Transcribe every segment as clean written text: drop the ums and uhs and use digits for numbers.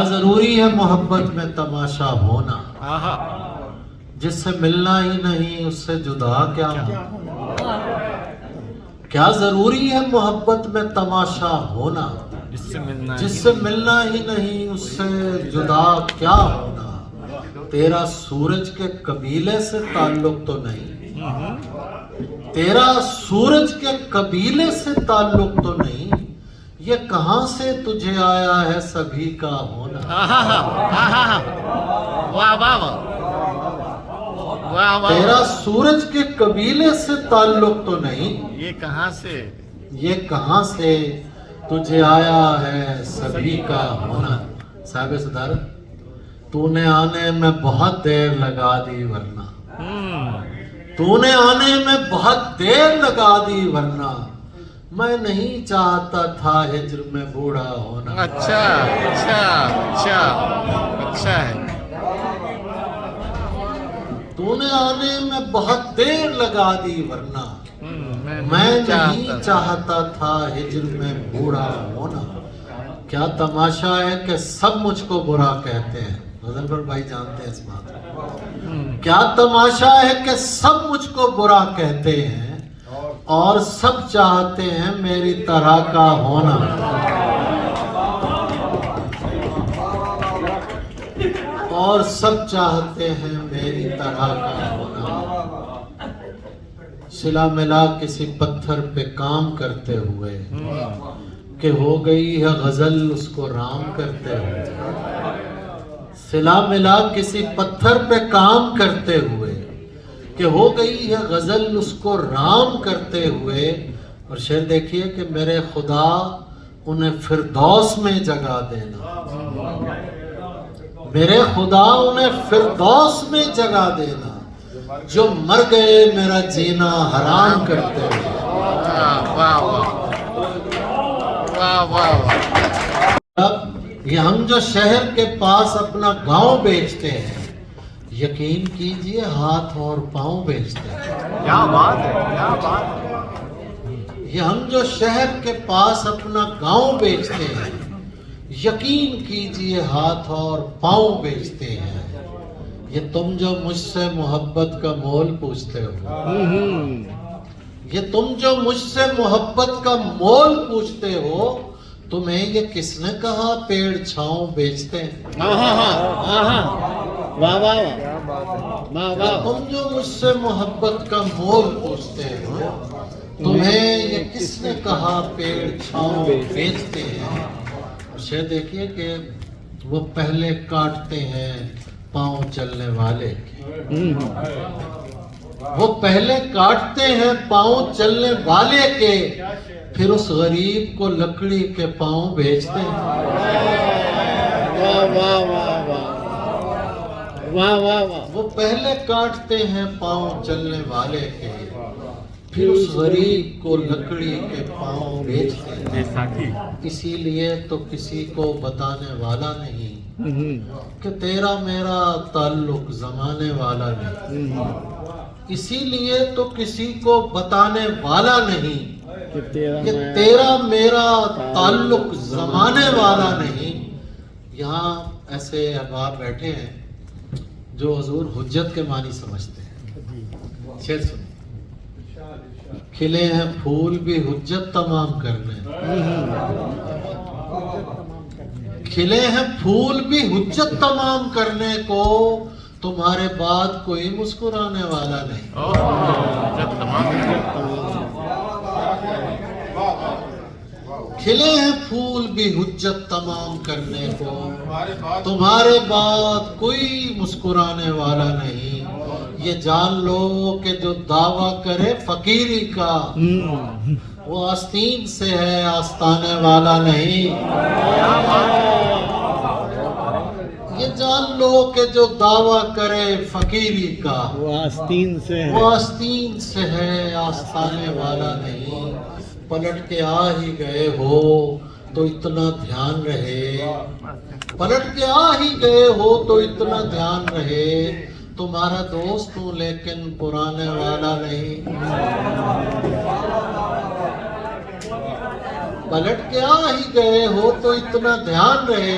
ضروری ہے محبت میں تماشا ہونا، جس سے ملنا ہی نہیں اس سے جدا کیا ہونا۔ کیا ضروری ہے محبت میں تماشا ہونا، جس سے ملنا ہی نہیں اس سے جدا کیا ہونا۔ تیرا سورج کے قبیلے سے تعلق تو نہیں، تیرا سورج کے قبیلے سے تعلق تو نہیں، یہ کہاں سے تجھے آیا ہے سبھی کا ہونا۔ تیرا سورج کے قبیلے سے تعلق تو نہیں، یہ کہاں سے، یہ کہاں سے تجھے آیا ہے سبھی کا ہونا۔ صاحب صدارت، تو نے آنے میں بہت دیر لگا دی ورنہ، تو نے آنے میں بہت دیر لگا دی ورنہ، میں نہیں چاہتا تھا ہجر میں بوڑھا ہونا۔ اچھا اچھا اچھا اچھا ہے۔ تو نے آنے میں بہت دیر لگا دی ورنہ، میں نہیں چاہتا تھا ہجر میں بوڑھا ہونا۔ کیا تماشا ہے کہ سب مجھ کو برا کہتے ہیں، غزنفر بھائی جانتے ہیں اس بات کو۔ کیا تماشا ہے کہ سب مجھ کو برا کہتے ہیں اور سب چاہتے ہیں میری طرح کا ہونا۔ اور سب چاہتے ہیں میری طرح کا ہونا۔ صلہ ملا کسی پتھر پہ کام کرتے ہوئے کہ ہو گئی ہے غزل اس کو رام کرتے ہوئے۔ صلہ ملا کسی پتھر پہ کام کرتے ہوئے کہ ہو گئی ہے غزل اس کو رام کرتے ہوئے۔ اور شعر دیکھیے کہ میرے خدا انہیں فردوس میں جگہ دینا، میرے خدا انہیں فردوس میں جگہ دینا، جو مر گئے میرا جینا حرام کرتے ہوئے۔ واہ واہ واہ واہ۔ اب یہ ہم جو شہر کے پاس اپنا گاؤں بیچتے ہیں، یقین کیجئے ہاتھ اور پاؤں بیچتے ہیں۔ کیا بات ہے، کیا بات ہے۔ یہ ہم جو شہر کے پاس اپنا گاؤں بیچتے ہیں، یقین کیجئے ہاتھ اور پاؤں بیچتے ہیں۔ یہ تم جو مجھ سے محبت کا مول پوچھتے ہو، یہ تم جو مجھ سے محبت کا مول پوچھتے ہو، تمہیں یہ کس نے کہا پیڑ چھاؤں بیچتے ہیں۔ تم جو مجھ سے محبت کا مول پوچھتے ہو، تمہیں یہ کس نے کہا پیڑ چھاؤں بیچتے ہیں۔ شعر دیکھیے کہ وہ پہلے کاٹتے ہیں پاؤں چلنے والے کے، وہ پہلے کاٹتے ہیں پاؤں چلنے والے کے، پھر اس غریب کو لکڑی کے پاؤں بیچتے ہیں۔ وہ پہلے کاٹتے ہیں پاؤں چلنے والے کے، پھر اس غریب کو لکڑی کے پاؤں بیچتے ہیں۔ اسی لیے تو کسی کو بتانے والا نہیں کہ تیرا میرا تعلق زمانے والا نہیں، اسی لیے تو کسی کو بتانے والا نہیں کہ تیرا میرا تعلق زمانے والا نہیں۔ یہاں ایسے احباب بیٹھے ہیں جو حضور حجت کے معنی سمجھتے ہیں۔ شعر سنیں۔ کھلے ہیں پھول بھی حجت تمام کرنے، کھلے ہیں پھول بھی حجت تمام کرنے کو، تمہارے بعد کوئی مسکرانے والا نہیں۔ کھلے ہیں پھول بھی حجت تمام کرنے کو، تمہارے بعد کوئی مسکرانے والا نہیں۔ یہ جان لو کہ جو دعویٰ کرے فقیری کا، وہ آستین سے ہے آستانے والا نہیں۔ یہ جان لو کہ جو دعویٰ کرے فقیری کا، وہ آستین سے ہے، وہ آستین سے ہے آستانے والا نہیں۔ پلٹ کے آ ہی گئے ہو تو اتنا دھیان رہے، پلٹ کے آ ہی گئے ہو تو اتنا دھیان رہے، تمہارا دوست ہوں لیکن پرانے والا نہیں۔ پلٹ کے آ ہی گئے ہو تو اتنا دھیان رہے،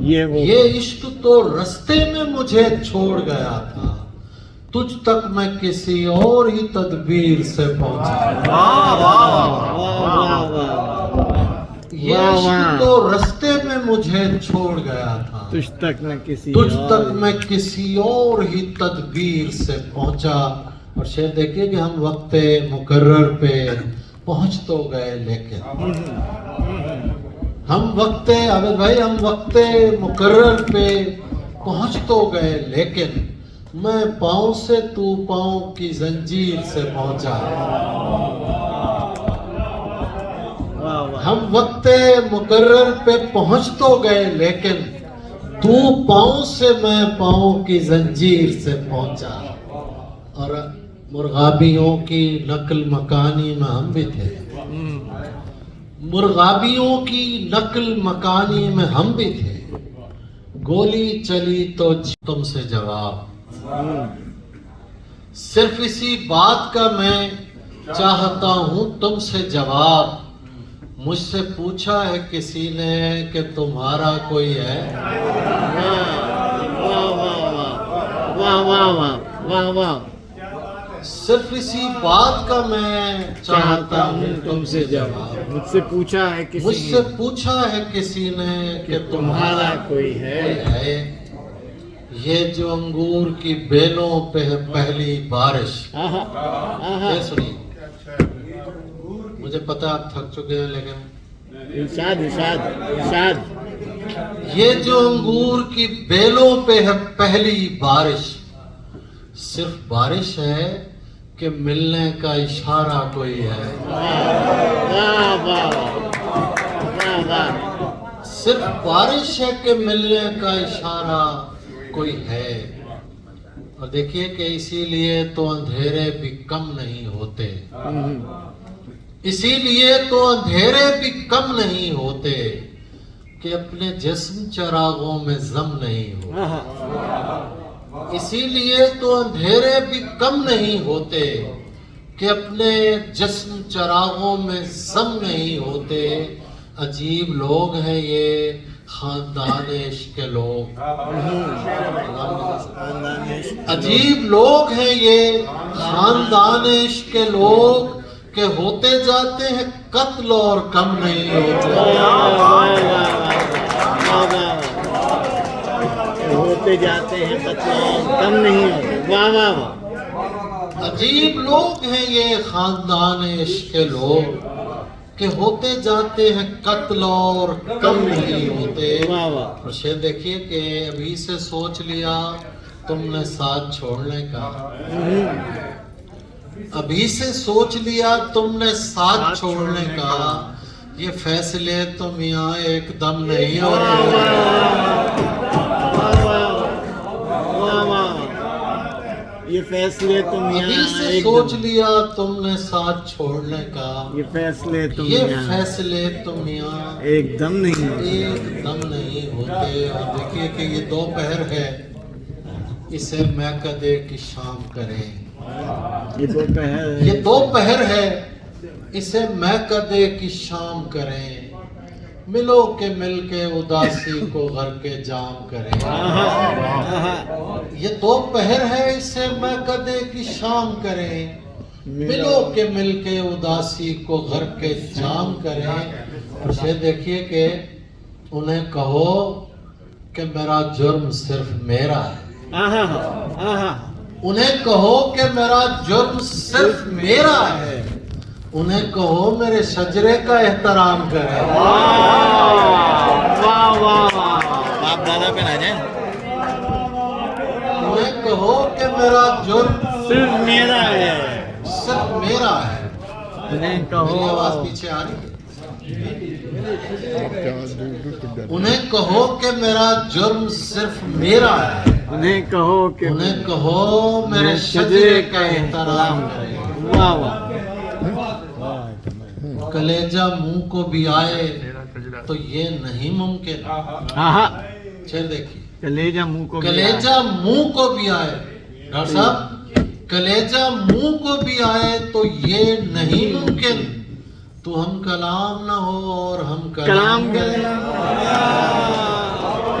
یہ عشق تو رستے میں مجھے چھوڑ گیا تھا، تجھ تک میں کسی اور ہی تدبیر سے پہنچا۔ یہ عشق تو رستے میں مجھے چھوڑ گیا تھا، تجھ تک میں کسی اور ہی تدبیر سے پہنچا۔ اور شعر دیکھیے کہ ہم وقت مقرر پہ پہنچ تو گئے، لیکن ہم وقت عابد بھائی ہم وقت مقرر پہ پہنچ تو گئے، لیکن میں پاؤں سے تو پاؤں کی زنجیر سے پہنچا۔ ہم وقت مقرر پہ پہنچ تو گئے، لیکن تو پاؤں سے میں پاؤں کی زنجیر سے پہنچا۔ اور مرغابیوں کی نقل مکانی میں ہم بھی تھے، مرغابیوں کی نقل مکانی میں ہم بھی تھے، گولی چلی تو تم سے جواب، صرف اسی بات کا میں چاہتا ہوں تم سے جواب، مجھ سے پوچھا ہے کسی نے کہ تمہارا کوئی ہے؟ صرف اسی بات کا میں چاہتا ہوں تم سے جواب، مجھ سے پوچھا ہے کسی نے کہ تمہارا کوئی ہے؟ یہ جو انگور کی بیلوں پہ ہے پہلی بارش، یہ سنیے، مجھے پتا آپ تھک چکے ہیں، لیکن ارشاد یہ جو انگور کی بیلوں پہ ہے پہلی بارش، صرف بارش ہے کہ ملنے کا اشارہ کوئی ہے؟ صرف بارش ہے کہ ملنے کا اشارہ کوئی ہے۔ اور دیکھیے کہ اسی لیے تو اندھیرے بھی کم نہیں ہوتے، اسی لیے تو اندھیرے بھی کم نہیں ہوتے کہ اپنے جسم چراغوں میں ضم نہیں ہوتے، اسی لیے تو اندھیرے بھی کم نہیں ہوتے کہ اپنے جسم چراغوں میں ضم نہیں ہوتے۔ عجیب لوگ ہیں یہ خاندان عشق کے لوگ، عجیب لوگ ہیں یہ خاندان عشق کے لوگ کہ ہوتے جاتے ہیں قتل اور کم نہیں ہوتے، ہوتے جاتے ہیں قتل کم نہیں ہوتے۔ عجیب لوگ ہیں یہ خاندان عشق کے لوگ کہ ہوتے جاتے ہیں قتل اور کم نہیں ہوتے۔ اور شعر دیکھیے کہ ابھی سے سوچ لیا تم نے ساتھ چھوڑنے کا، ابھی سے سوچ لیا تم نے ساتھ چھوڑنے کا، یہ فیصلے تم یہاں ایک دم نہیں ہوتے، یہ فیصلے تم ابھی سے سوچ لیا تم نے ساتھ چھوڑنے کا، یہ فیصلے تم یہاں ایک دم نہیں ہوتے۔ اور دیکھیے کہ یہ دوپہر ہے، اسے میکدے کی شام کریں، یہ دوپہر ہے، اسے میکدے کی شام کریں، ملو کہ مل کے اداسی کو گھر کے جام کریں۔ یہ دوپہر ہے، اسے میکدے کی شام کریں، ملو کہ مل کے اداسی کو گھر کے جام کریں۔ اور یہ دیکھیے کہ انہیں کہو کہ میرا جرم صرف میرا ہے، انہیں کہو کہ میرا جرم صرف میرا ہے، انہیں کہو میرے شجرے کا احترام کریں۔ باپ دادا پہ نہ جائیں، انہیں کہو کہ میرا جرم صرف میرا ہے، انہیں کہو، میری آواز پیچھے آ رہی ہے، انہیں کہو کہ میرا جرم صرف میرا ہے، انہیں کہو میرے شجرے کا احترام کریں۔ واہ واہ، کلیجہ منہ کو بھی آئے تو یہ نہیں ممکن، شعر دیکھیے، کلیجہ منہ کو بھی آئے، ڈاکٹر صاحب کلیجہ منہ کو بھی آئے تو یہ نہیں ممکن، تو ہم کلام نہ ہو اور ہم کلام کریں۔